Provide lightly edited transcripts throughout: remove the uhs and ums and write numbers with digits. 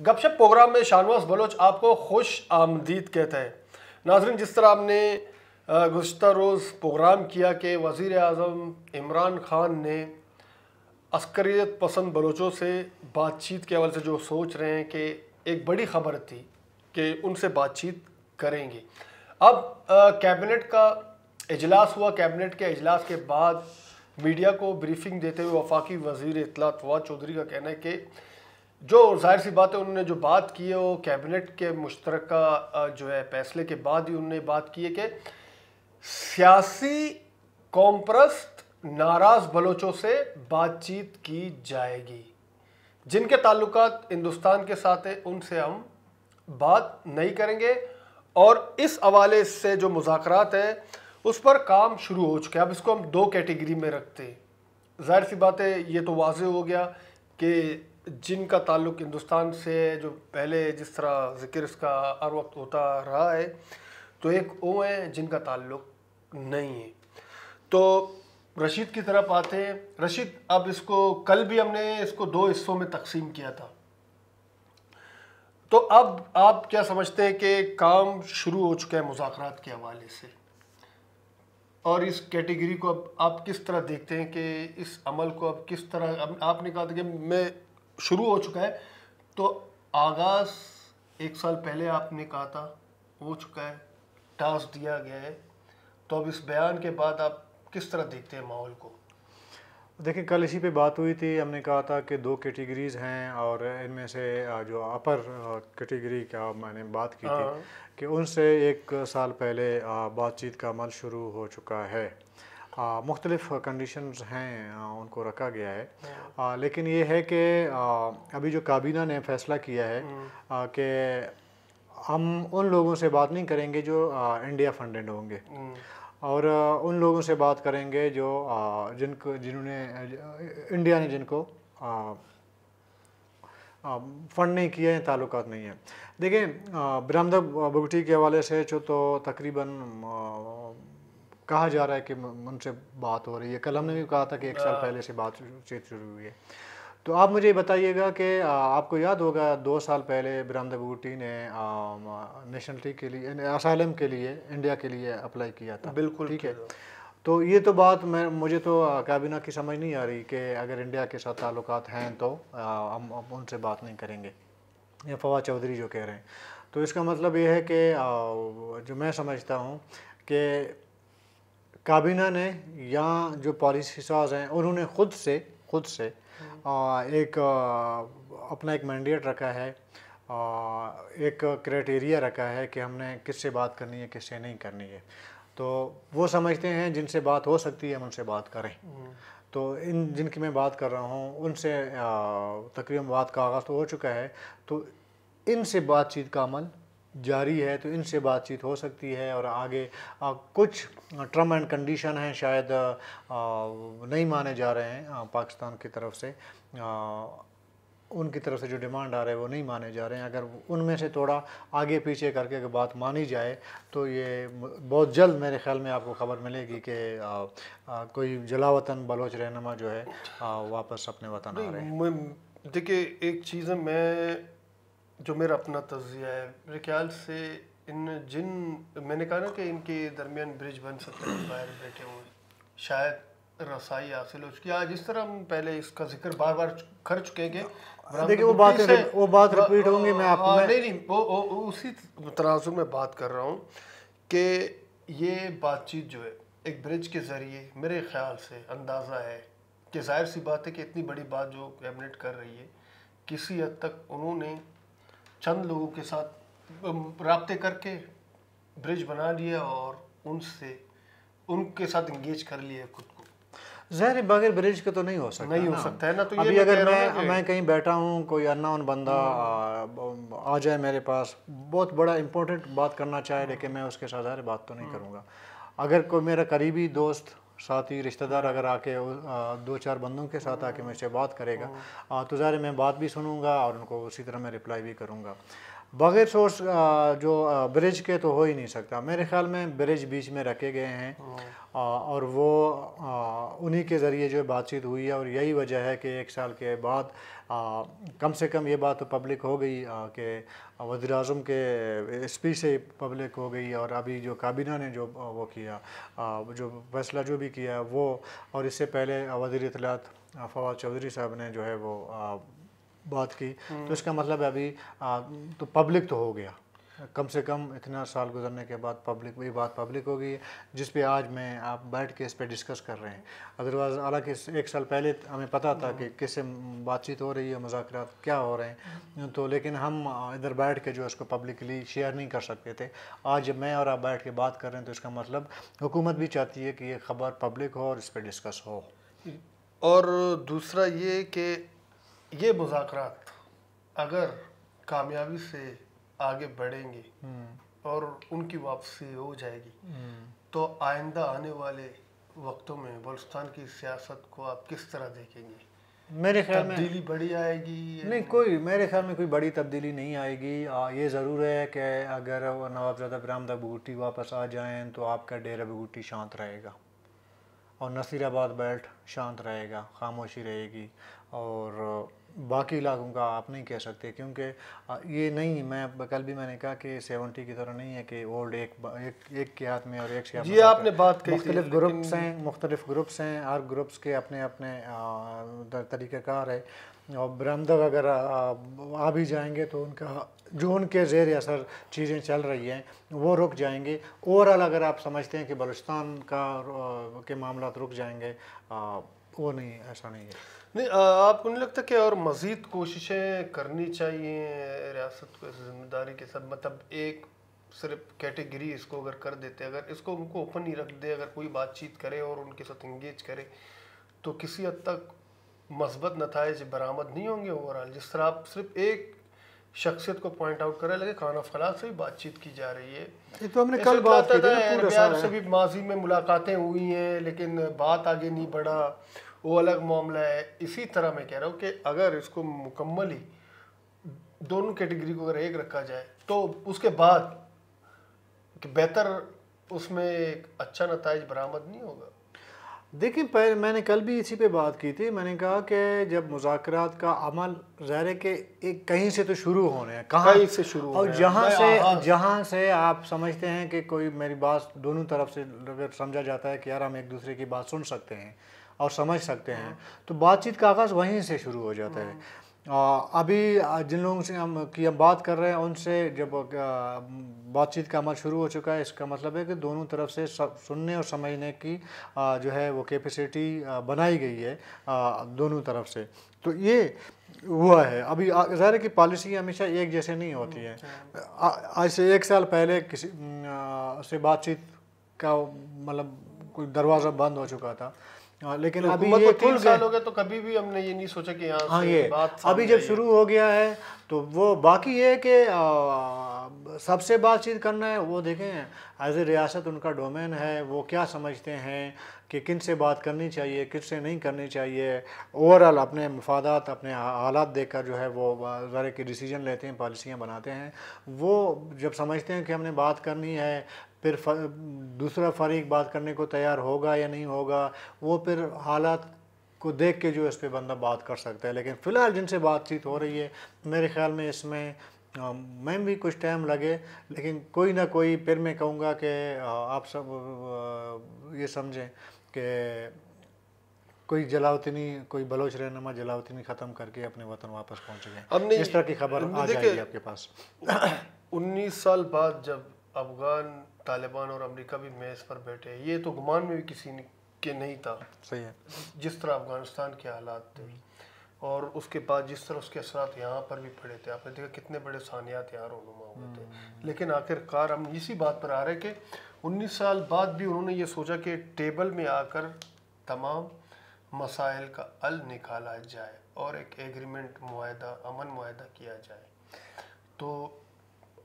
گپ شپ پروگرام میں شاہنواز بلوچ آپ کو خوش آمدید کہتا ہے۔ ناظرین، جس طرح ہم نے گزشتہ روز پروگرام کیا کہ وزیر اعظم عمران خان نے عسکریت پسند بلوچوں سے بات چیت کے حوالے سے جو سوچ رہے ہیں کہ ایک بڑی خبر تھی کہ ان سے بات چیت کریں گے۔ اب کیبنٹ کا اجلاس ہوا، کیبنٹ کے اجلاس کے بعد میڈیا کو بریفنگ دیتے ہوئے وفاقی وزیر اطلاعات فواد چودھری کا کہنا ہے کہ جو ظاہر سی بات ہے انہوں نے جو بات کی ہے وہ کیبنٹ کے مشترکہ جو ہے فیصلے کے بعد ہی انہوں نے بات کی ہے کہ سیاسی قوم پرست ناراض بلوچوں سے بات چیت کی جائے گی، جن کے تعلقات ہندوستان کے ساتھ ہیں ان سے ہم بات نہیں کریں گے، اور اس حوالے سے جو مذاکرات ہیں اس پر کام شروع ہو چکے ہیں۔ اب اس کو ہم دو کیٹیگری میں رکھتے ہیں۔ ظاہر سی بات ہے یہ تو واضح ہو گیا کہ جن کا تعلق ہندوستان سے ہے، جو پہلے جس طرح ذکر اس کا ہر وقت ہوتا رہا ہے، تو ایک وہ ہیں جن کا تعلق نہیں ہے۔ تو رشید کی طرف آتے ہیں۔ رشید، اب اس کو کل بھی ہم نے اس کو دو حصوں میں تقسیم کیا تھا، تو اب آپ کیا سمجھتے ہیں کہ کام شروع ہو چکا ہے مذاکرات کے حوالے سے، اور اس کیٹیگری کو اب آپ کس طرح دیکھتے ہیں کہ اس عمل کو اب کس طرح، اب آپ نے کہا تھا کہ میں شروع ہو چکا ہے، تو آغاز ایک سال پہلے آپ نے کہا تھا ہو چکا ہے، ٹاسک دیا گیا ہے، تو اب اس بیان کے بعد آپ کس طرح دیکھتے ہیں ماحول کو؟ دیکھیں، کل اسی پہ بات ہوئی تھی، ہم نے کہا تھا کہ دو کیٹیگریز ہیں، اور ان میں سے جو اپر کیٹیگری کا میں نے بات کی تھی کہ ان سے ایک سال پہلے بات چیت کا عمل شروع ہو چکا ہے۔ مختلف کنڈیشنز ہیں، ان کو رکھا گیا ہے، لیکن یہ ہے کہ ابھی جو کابینہ نے فیصلہ کیا ہے کہ ہم ان لوگوں سے بات نہیں کریں گے جو انڈیا فنڈڈ ہوں گے، اور ان لوگوں سے بات کریں گے جو جنہوں نے انڈیا نے جن کو فنڈ نہیں کیا ہے، تعلقات نہیں ہیں۔ دیکھیں، برآمدہ بگٹی کے حوالے سے جو تو تقریباً کہا جا رہا ہے کہ ان سے بات ہو رہی ہے۔ کل ہم نے بھی کہا تھا کہ ایک سال پہلے سے بات چیت شروع ہوئی ہے۔ تو آپ مجھے بتائیے گا کہ آپ کو یاد ہوگا 2 سال پہلے برآمدہ بگٹی نے نیشنلٹی کے لیے، اسائلم کے لیے انڈیا کے لیے اپلائی کیا تھا۔ بالکل ٹھیک ہے، تو یہ تو بات مجھے تو کابینہ کی سمجھ نہیں آ رہی کہ اگر انڈیا کے ساتھ تعلقات ہیں تو ہم ان سے بات نہیں کریں گے، یا فواد چودھری جو کہہ رہے ہیں۔ تو اس کا مطلب یہ ہے کہ جو میں سمجھتا ہوں کہ کابینہ نے یا جو پالیسی ساز ہیں انہوں نے خود سے ایک اپنا ایک مینڈیٹ رکھا ہے، ایک کرائٹیریا رکھا ہے کہ ہم نے کس سے بات کرنی ہے، کس سے نہیں کرنی ہے۔ تو وہ سمجھتے ہیں جن سے بات ہو سکتی ہے ہم ان سے بات کریں۔ تو جن کی میں بات کر رہا ہوں ان سے تقریباً بات کا آغاز تو ہو چکا ہے، تو ان سے بات چیت کا عمل جاری ہے، تو ان سے بات چیت ہو سکتی ہے، اور آگے کچھ ٹرم اینڈ کنڈیشن ہیں شاید نہیں مانے جا رہے ہیں پاکستان کی طرف سے، ان کی طرف سے جو ڈیمانڈ آ رہا ہے وہ نہیں مانے جا رہے ہیں۔ اگر ان میں سے تھوڑا آگے پیچھے کر کے اگر بات مانی جائے تو یہ بہت جلد میرے خیال میں آپ کو خبر ملے گی کہ کوئی جلا وطن بلوچ رہنما جو ہے واپس اپنے وطن آ رہے ہیں۔ دیکھیے، ایک چیز ہے، جو میرا اپنا تجزیہ ہے، میرے خیال سے میں نے کہا نا کہ ان کے درمیان برج بن سکتا ہے، باہر بیٹھے ہوئے شاید رسائی حاصل ہو چکی ہے۔ جس طرح ہم پہلے اس کا ذکر بار بار کر چکے ہیں کہ دیکھیں وہ بات ریپیٹ ہوں گی، میں آپ کو نہیں وہ اسی تناظر میں بات کر رہا ہوں کہ یہ بات چیت جو ہے ایک برج کے ذریعے، میرے خیال سے اندازہ ہے کہ ظاہر سی بات ہے کہ اتنی بڑی بات جو کیبنٹ کر رہی ہے، کسی حد تک انہوں نے چند لوگوں کے ساتھ رابطے کر کے برج بنا لیا اور ان کے ساتھ انگیج کر لیا خود کو۔ ظاہر بغیر برج کے تو نہیں ہو سکتا ہے نا۔ تو ابھی اگر میں کہیں بیٹھا ہوں، کوئی ان نون بندہ آ جائے میرے پاس، بہت بڑا امپورٹنٹ بات کرنا چاہے، لیکن میں اس کے ساتھ ظاہر بات تو نہیں کروں گا۔ اگر کوئی میرا قریبی دوست، ساتھی، رشتہ دار اگر آ کے 2-4 بندوں کے ساتھ آ کے مجھ سے بات کرے گا تو ظاہر میں بات بھی سنوں گا اور ان کو اسی طرح میں رپلائی بھی کروں گا۔ بغیر سورس جو برج کے تو ہو ہی نہیں سکتا۔ میرے خیال میں برج بیچ میں رکھے گئے ہیں، اور وہ انہی کے ذریعے جو بات چیت ہوئی ہے، اور یہی وجہ ہے کہ 1 سال کے بعد کم سے کم یہ بات تو پبلک ہو گئی کہ وزیر اعظم کے اسپیچ سے پبلک ہو گئی، اور ابھی جو کابینہ نے جو وہ کیا، جو فیصلہ جو بھی کیا وہ، اور اس سے پہلے وزیر اطلاعات فواد چودھری صاحب نے جو ہے وہ بات کی، تو اس کا مطلب ابھی تو پبلک تو ہو گیا، کم سے کم اتنا سال گزرنے کے بعد پبلک یہ بات پبلک ہو گئی ہے، جس پہ آج میں آپ بیٹھ کے اس پہ ڈسکس کر رہے ہیں۔ ادروائز حالانکہ 1 سال پہلے ہمیں پتہ تھا کہ کس سے بات چیت ہو رہی ہے، مذاکرات کیا ہو رہے ہیں، تو لیکن ہم ادھر بیٹھ کے جو اس کو پبلکلی شیئر نہیں کر سکتے تھے۔ آج جب میں اور آپ بیٹھ کے بات کر رہے ہیں تو اس کا مطلب حکومت بھی چاہتی ہے کہ یہ خبر پبلک ہو اور اس پہ ڈسکس ہو۔ اور دوسرا یہ کہ یہ مذاکرات اگر کامیابی سے آگے بڑھیں گے اور ان کی واپسی ہو جائے گی تو آئندہ آنے والے وقتوں میں بلوچستان کی سیاست کو آپ کس طرح دیکھیں گے؟ میرے خیال میں تبدیلی بڑی آئے گی؟ نہیں، میرے خیال میں کوئی بڑی تبدیلی نہیں آئے گی۔ یہ ضرور ہے کہ اگر نوابزادہ برآمدہ بگٹی واپس آ جائیں تو آپ کا ڈیرہ بگٹی شانت رہے گا، اور نصیر آباد بیلٹ شانت رہے گا، خاموشی رہے گی، اور باقی علاقوں کا آپ نہیں کہہ سکتے، کیونکہ یہ نہیں، میں کل بھی میں نے کہا کہ 70 کی طرح نہیں ہے کہ اولڈ ایک کے ہاتھ میں اور ایک سے جی آپ نے بات کہی تھی، مختلف گروپس ہیں، ہر گروپس کے اپنے اپنے طریقہ کار ہے، اور برآمدہ اگر آ بھی جائیں گے تو ان کا جو ان کے زیر اثر چیزیں چل رہی ہیں وہ رک جائیں گے۔ اوورآل اگر آپ سمجھتے ہیں کہ بلوچستان کے معاملات رک جائیں گے، وہ نہیں، ایسا نہیں ہے۔ نہیں، آپ کو نہیں لگتا کہ اور مزید کوششیں کرنی چاہیے ریاست کو اس ذمہ داری کے ساتھ؟ مطلب ایک صرف کیٹیگری اس کو اگر کر دیتے، اگر اس کو ان کو اوپن ہی رکھ دے، اگر کوئی بات چیت کرے اور ان کے ساتھ انگیج کرے تو کسی حد تک مثبت نتائج برآمد نہیں ہوں گے اوورآل؟ جس طرح آپ صرف ایک شخصیت کو پوائنٹ آؤٹ کرے لگے کھانا فلاں سے بھی بات چیت کی جا رہی ہے، یہ تو ہم نے کل بات کی تھی نا، پورا سارا سے بھی ماضی میں ملاقاتیں ہوئی ہیں لیکن بات آگے نہیں بڑھا، وہ الگ معاملہ ہے۔ اسی طرح میں کہہ رہا ہوں کہ اگر اس کو مکمل ہی دونوں کیٹیگری کو اگر ایک رکھا جائے تو اس کے بعد کہ بہتر اس میں ایک اچھا نتائج برآمد نہیں ہوگا؟ دیکھیں، میں نے کل بھی اسی پہ بات کی تھی، میں نے کہا کہ جب مذاکرات کا عمل ظاہر ہے کہ ایک کہیں سے تو شروع ہونے ہیں، کہیں سے شروع اور ہونا جہاں سے آپ سمجھتے ہیں کہ کوئی میری بات دونوں طرف سے اگر سمجھا جاتا ہے کہ یار ہم ایک دوسرے کی بات سن سکتے ہیں اور سمجھ سکتے ہیں، تو بات چیت کا آغاز وہیں سے شروع ہو جاتا ہے۔ ابھی جن لوگوں سے ہم بات کر رہے ہیں ان سے جب بات چیت کا عمل شروع ہو چکا ہے، اس کا مطلب ہے کہ دونوں طرف سے سننے اور سمجھنے کی جو ہے وہ کیپیسٹی بنائی گئی ہے دونوں طرف سے، تو یہ ہوا ہے۔ ابھی ظاہر ہے کہ پالیسی ہمیشہ ایک جیسے نہیں ہوتی ہے۔ آج سے 1 سال پہلے کسی سے بات چیت کا مطلب کوئی دروازہ بند ہو چکا تھا، لیکن ابھی یہ 3 سال ہو گئے تو کبھی بھی ہم نے یہ نہیں سوچا کہ یہاں سے بات ابھی جب شروع ہو گیا ہے تو وہ باقی یہ ہے کہ سب سے بات چیت کرنا ہے۔ وہ دیکھیں ایز اے ریاست ان کا ڈومین ہے، وہ کیا سمجھتے ہیں کہ کن سے بات کرنی چاہیے، کن سے نہیں کرنی چاہیے، اوورآل اپنے مفادات، اپنے حالات دیکھ کر جو ہے وہ ذرا کے ڈیسیجن لیتے ہیں، پالیسیاں بناتے ہیں۔ وہ جب سمجھتے ہیں کہ ہم نے بات کرنی ہے، پھر دوسرا فریق بات کرنے کو تیار ہوگا یا نہیں ہوگا، وہ پھر حالات کو دیکھ کے جو اس پہ بندہ بات کر سکتا ہے۔ لیکن فی الحال جن سے بات چیت ہو رہی ہے، میرے خیال میں اس میں بھی کچھ ٹائم لگے، لیکن کوئی نہ کوئی، پھر میں کہوں گا کہ آپ سب یہ سمجھیں کہ کوئی جلاوطنی، کوئی بلوچ رہنما جلاوطنی ختم کر کے اپنے وطن واپس پہنچ گئے، اس طرح کی خبر آ جائے گی آپ کے پاس۔ 19 سال بعد جب افغان، طالبان اور امریکہ بھی میز پر بیٹھے، یہ تو گمان میں بھی کسی کے نہیں تھا، صحیح ہے، جس طرح افغانستان کے حالات تھے اور اس کے بعد جس طرح اس کے اثرات یہاں پر بھی پڑے تھے، آپ نے دیکھا کتنے بڑے ثانیات یہاں رونما ہوئے تھے۔ لیکن آخر کار ہم اسی بات پر آ رہے کہ 19 سال بعد بھی انہوں نے یہ سوچا کہ ٹیبل میں آ کر تمام مسائل کا حل نکالا جائے اور ایک ایگریمنٹ، معاہدہ، امن معاہدہ کیا جائے۔ تو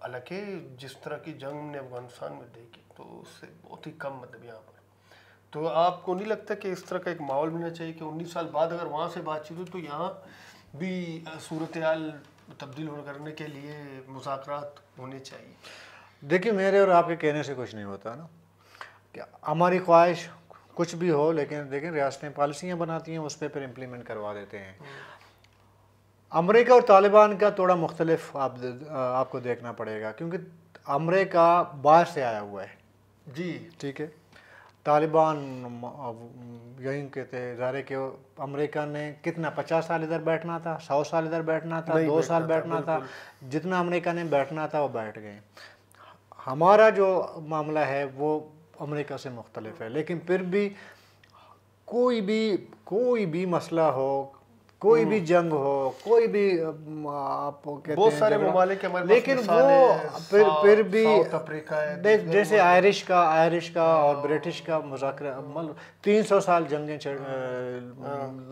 حالانکہ جس طرح کی جنگ ہم نے افغانستان میں دیکھی تو اس سے بہت ہی کم مطلب یہاں پر، تو آپ کو نہیں لگتا کہ اس طرح کا ایک ماحول ملنا چاہیے کہ 19 سال بعد اگر وہاں سے بات چیت ہوئی تو یہاں بھی صورتحال تبدیل کرنے کے لیے مذاکرات ہونے چاہیے؟ دیکھیں، میرے اور آپ کے کہنے سے کچھ نہیں ہوتا نا، کہ ہماری خواہش کچھ بھی ہو، لیکن دیکھیں ریاستیں پالیسیاں بناتی ہیں، اس پہ پھر امپلیمنٹ کروا دیتے ہیں۔ امریکہ اور طالبان کا تھوڑا مختلف آپ کو دیکھنا پڑے گا، کیونکہ امریکہ باہر سے آیا ہوا ہے، جی ٹھیک ہے. طالبان یہیں کہتے ہیں ظاہر ہے کہ امریکہ نے کتنا 50 سال ادھر بیٹھنا تھا، 100 سال ادھر بیٹھنا تھا، 2 سال بیٹھنا تھا، جتنا امریکہ نے بیٹھنا تھا وہ بیٹھ گئے. ہمارا جو معاملہ ہے وہ امریکہ سے مختلف ہے، لیکن پھر بھی کوئی بھی مسئلہ ہو، کوئی بھی جنگ ہو، کوئی بھی آپ کہتے بہت ہیں سارے جھگڑا، ممالک ہمارے پاس لیکن وہ پھر بھی ساؤتھ افریقہ ہے، جیسے آئرش کا اور برٹش کا مذاکرہ 300 سال جنگیں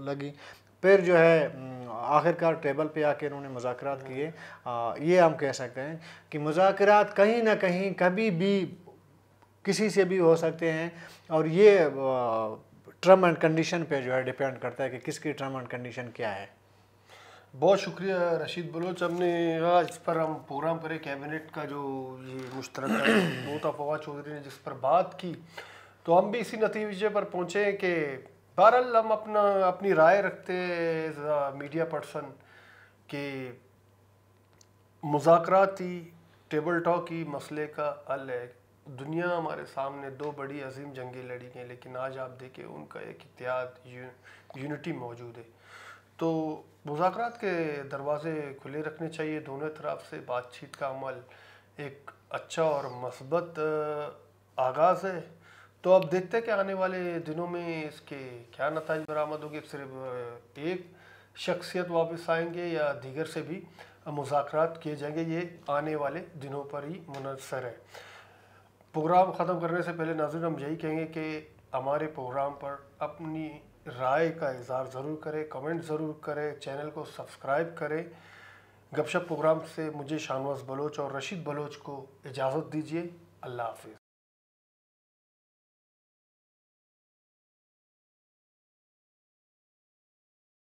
لگی، پھر جو ہے آخرکار ٹیبل پہ آ کے انہوں نے مذاکرات کیے. یہ ہم کہہ سکتے ہیں کہ مذاکرات کہیں نہ کہیں کبھی بھی کسی سے بھی ہو سکتے ہیں، اور یہ ٹرم اینڈ کنڈیشن پہ جو ہے ڈیپینڈ کرتا ہے کہ کس کی ٹرم اینڈ کنڈیشن کیا ہے. بہت شکریہ رشید بلوچ. ہم نے اس پر ہم پروگرام کرے کیبنٹ کا جو یہ مشترکہ نوتا فواد چودھری نے جس پر بات کی، تو ہم بھی اسی نتیجے پر پہنچے کہ بہرحال ہم اپنی رائے رکھتے ایز اے میڈیا پرسن کہ مذاکراتی ٹیبل ٹاک کی مسئلے کا حل ہے. دنیا ہمارے سامنے 2 بڑی عظیم جنگیں لڑی گئیں، لیکن آج آپ دیکھیں ان کا ایک اتحاد یونٹی موجود ہے. تو مذاکرات کے دروازے کھلے رکھنے چاہیے، دونوں طرف سے بات چیت کا عمل ایک اچھا اور مثبت آغاز ہے. تو اب دیکھتے ہیں کہ آنے والے دنوں میں اس کے کیا نتائج برآمد ہوگی. صرف ایک شخصیت واپس آئیں گے یا دیگر سے بھی مذاکرات کیے جائیں گے، یہ آنے والے دنوں پر ہی منحصر ہے. پروگرام ختم کرنے سے پہلے ناظرین ہم یہی کہیں گے کہ ہمارے پروگرام پر اپنی رائے کا اظہار ضرور کریں، کمنٹ ضرور کریں، چینل کو سبسکرائب کریں. گپ شپ پروگرام سے مجھے شانواز بلوچ اور رشید بلوچ کو اجازت دیجیے. اللہ حافظ.